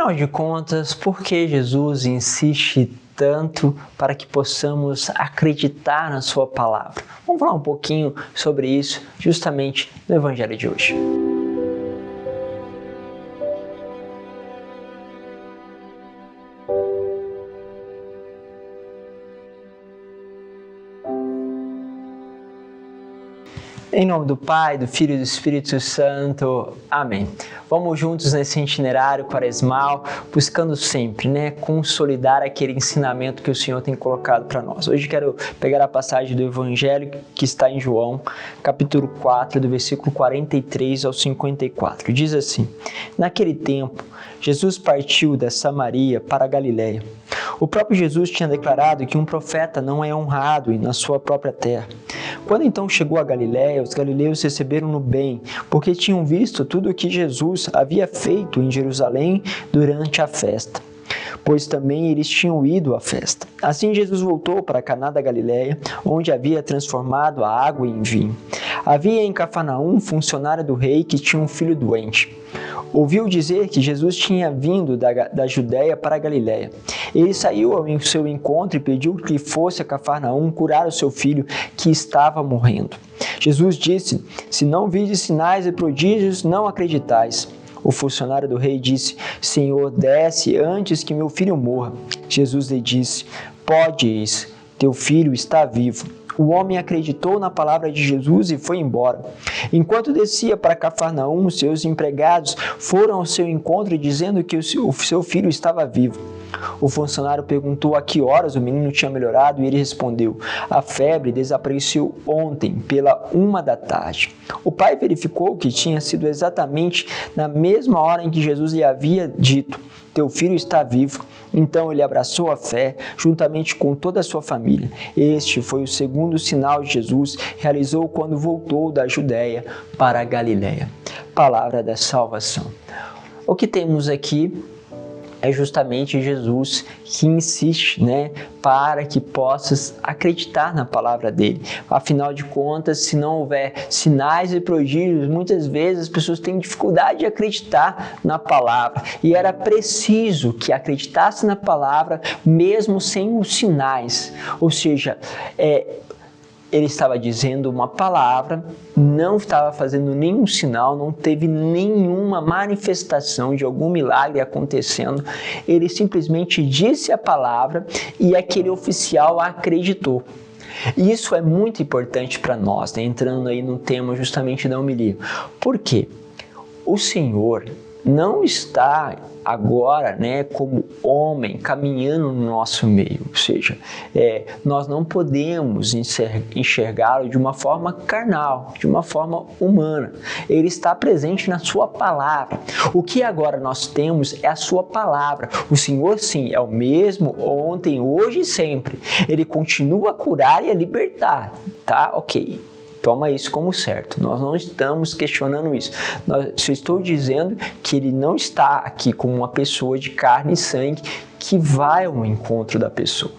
Afinal de contas, por que Jesus insiste tanto para que possamos acreditar na sua palavra? Vamos falar um pouquinho sobre isso justamente no Evangelho de hoje. Em nome do Pai, do Filho e do Espírito Santo. Amém. Vamos juntos nesse itinerário quaresmal, buscando sempre, consolidar aquele ensinamento que o Senhor tem colocado para nós. Hoje quero pegar a passagem do Evangelho que está em João, capítulo 4, do versículo 43 ao 54. Diz assim: Naquele tempo, Jesus partiu da Samaria para a Galiléia. O próprio Jesus tinha declarado que um profeta não é honrado na sua própria terra. Quando então chegou a Galiléia, os galileus receberam-no bem, porque tinham visto tudo o que Jesus havia feito em Jerusalém durante a festa, pois também eles tinham ido à festa. Assim Jesus voltou para Caná da Galiléia, onde havia transformado a água em vinho. Havia em Cafarnaum um funcionário do rei que tinha um filho doente. Ouviu dizer que Jesus tinha vindo da Judéia para a Galiléia. Ele saiu ao seu encontro e pediu que fosse a Cafarnaum curar o seu filho, que estava morrendo. Jesus disse: Se não vides sinais e prodígios, não acreditais. O funcionário do rei disse: Senhor, desce antes que meu filho morra. Jesus lhe disse: Pode ir, teu filho está vivo. O homem acreditou na palavra de Jesus e foi embora. Enquanto descia para Cafarnaum, seus empregados foram ao seu encontro dizendo que o seu filho estava vivo. O funcionário perguntou a que horas o menino tinha melhorado e ele respondeu: A febre desapareceu ontem, pela 1h. O pai verificou que tinha sido exatamente na mesma hora em que Jesus lhe havia dito: Teu filho está vivo. Então ele abraçou a fé, juntamente com toda a sua família. Este foi o segundo sinal que Jesus realizou quando voltou da Judéia para a Galiléia. Palavra da salvação. O que temos aqui é justamente Jesus que insiste, para que possas acreditar na palavra dele. Afinal de contas, se não houver sinais e prodígios, muitas vezes as pessoas têm dificuldade de acreditar na palavra. E era preciso que acreditasse na palavra mesmo sem os sinais. Ou seja, ele estava dizendo uma palavra, não estava fazendo nenhum sinal, não teve nenhuma manifestação de algum milagre acontecendo. Ele simplesmente disse a palavra e aquele oficial acreditou. E isso é muito importante para nós, entrando aí no tema justamente da homilia. Por quê? O Senhor não está agora, como homem, caminhando no nosso meio. Ou seja, nós não podemos enxergá-lo de uma forma carnal, de uma forma humana. Ele está presente na sua palavra. O que agora nós temos é a sua palavra. O Senhor, sim, é o mesmo ontem, hoje e sempre. Ele continua a curar e a libertar, tá? Ok. Toma isso como certo. Nós não estamos questionando isso. Só estou dizendo que ele não está aqui como uma pessoa de carne e sangue que vai ao encontro da pessoa.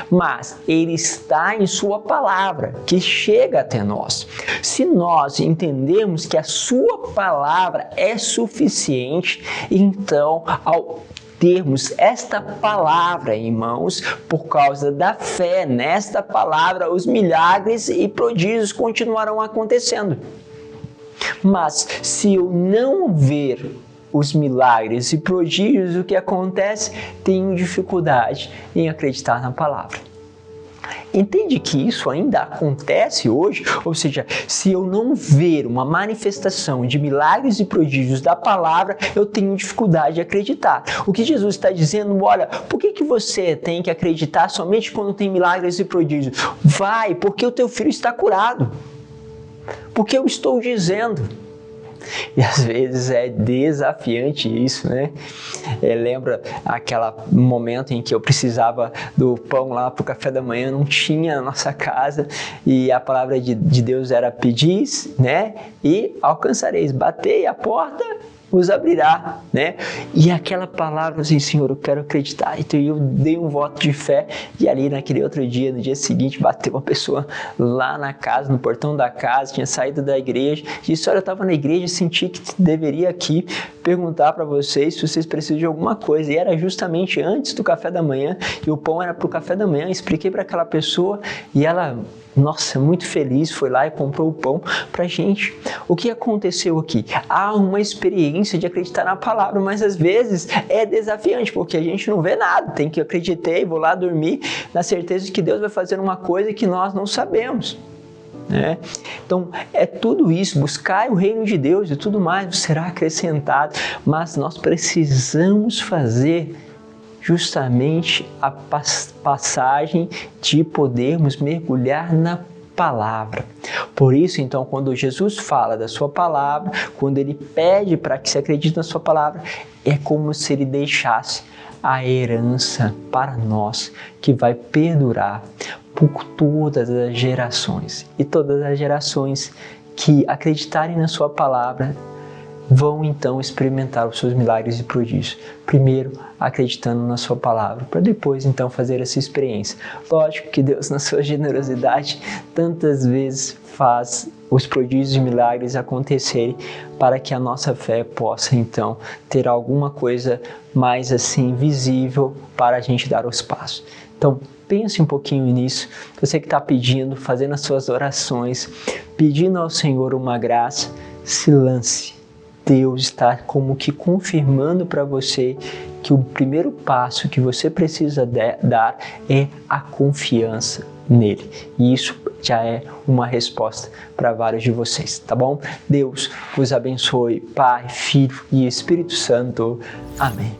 Mas ele está em sua palavra, que chega até nós. Se nós entendemos que a sua palavra é suficiente, então, ao termos esta palavra em mãos, por causa da fé nesta palavra, os milagres e prodígios continuarão acontecendo. Mas se eu não ver os milagres e prodígios, o que acontece? Tenho dificuldade em acreditar na palavra. Entende que isso ainda acontece hoje? Ou seja, se eu não ver uma manifestação de milagres e prodígios da palavra, eu tenho dificuldade de acreditar. O que Jesus está dizendo, olha, por que você tem que acreditar somente quando tem milagres e prodígios? Vai, porque o teu filho está curado. Porque eu estou dizendo. E às vezes é desafiante isso, Lembra aquele momento em que eu precisava do pão lá para o café da manhã, não tinha na nossa casa, e a palavra de Deus era pedis, e alcançareis, batei a porta vos abrirá, né? E aquela palavra assim, Senhor, eu quero acreditar. Então eu dei um voto de fé e ali naquele outro dia, no dia seguinte, bateu uma pessoa lá na casa, no portão da casa, tinha saído da igreja, disse, olha, eu estava na igreja, senti que deveria aqui perguntar para vocês se vocês precisam de alguma coisa. E era justamente antes do café da manhã, e o pão era para o café da manhã. Expliquei para aquela pessoa e ela, nossa, muito feliz, foi lá e comprou o pão pra gente. O que aconteceu aqui? Há uma experiência de acreditar na palavra, mas às vezes é desafiante, porque a gente não vê nada, tem que acreditar e vou lá dormir na certeza de que Deus vai fazer uma coisa que nós não sabemos. Então é tudo isso, buscar o reino de Deus e tudo mais será acrescentado, mas nós precisamos fazer justamente a passagem de podermos mergulhar na palavra. Por isso, então, quando Jesus fala da sua palavra, quando ele pede para que se acredite na sua palavra, é como se ele deixasse a herança para nós, que vai perdurar por todas as gerações. E todas as gerações que acreditarem na sua palavra vão então experimentar os seus milagres e prodígios. Primeiro, acreditando na sua palavra, para depois então fazer essa experiência. Lógico que Deus, na sua generosidade, tantas vezes faz os prodígios e milagres acontecerem para que a nossa fé possa então ter alguma coisa mais assim visível para a gente dar os passos. Então, pense um pouquinho nisso. Você que está pedindo, fazendo as suas orações, pedindo ao Senhor uma graça, se lance. Deus está como que confirmando para você que o primeiro passo que você precisa dar é a confiança nele. E isso já é uma resposta para vários de vocês, tá bom? Deus vos abençoe, Pai, Filho e Espírito Santo. Amém.